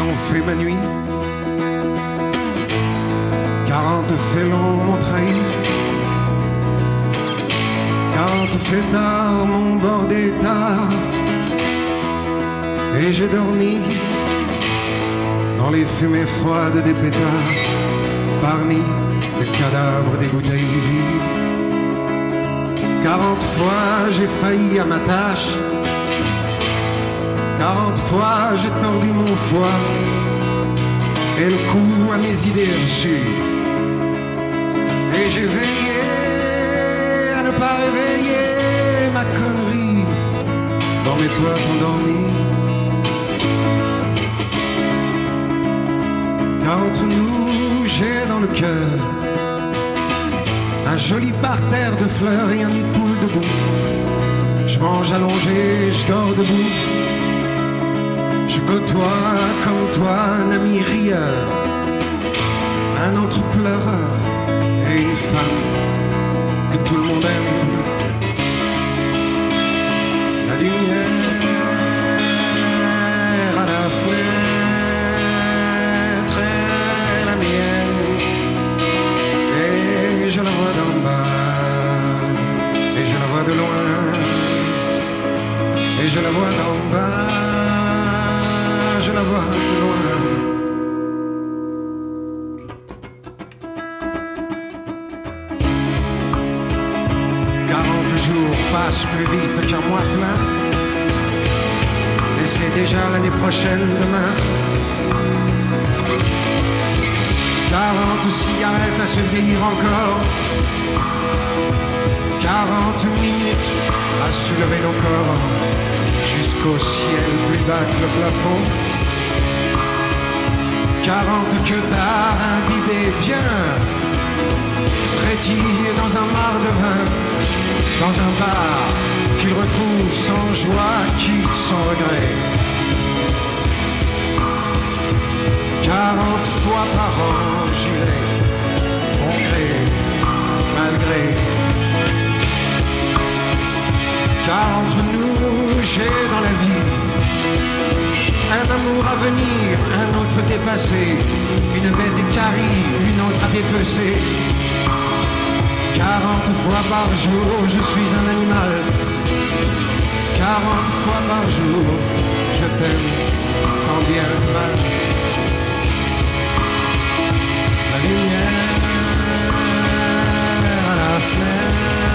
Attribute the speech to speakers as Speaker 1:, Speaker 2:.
Speaker 1: ont fait ma nuit. 40 félons m'ont trahi. 40 fêtards m'ont bordé tard. Et j'ai dormi dans les fumées froides des pétards, parmi les cadavres des bouteilles vides. 40 fois j'ai failli à ma tâche. 40 fois j'ai tordu mon foie et le cou à mes idées reçues. Et j'ai veillé à ne pas réveiller ma connerie dans mes potes endormis. Car entre nous, j'ai dans le cœur un joli parterre de fleurs et un nid de poule debout. Je mange allongé, je dors debout. Je côtoie comme toi un ami rieur, un autre pleureur et une femme que tout le monde aime. La lumière à la fenêtre est la mienne, et je la vois d'en bas, et je la vois de loin, et je la vois d'en bas, je la vois de loin. 40 jours passent plus vite qu'un mois plein, et c'est déjà l'année prochaine demain. 40 cigarettes à se vieillir encore, 40 minutes à soulever nos corps jusqu'au ciel plus bas que le plafond. 40 que d'art imbibé bien, frétille dans un mar de vin, dans un bar qu'il retrouve sans joie, quitte sans regret. 40 fois par an, j'irai, bon gré, malgré. Car entre nous, j'ai dans la vie un amour à venir, un autre dépassé, une bête équarrie, une autre à dépecer. 40 fois par jour, je suis un animal. 40 fois par jour, je t'aime tant bien mal. La lumière à la fenêtre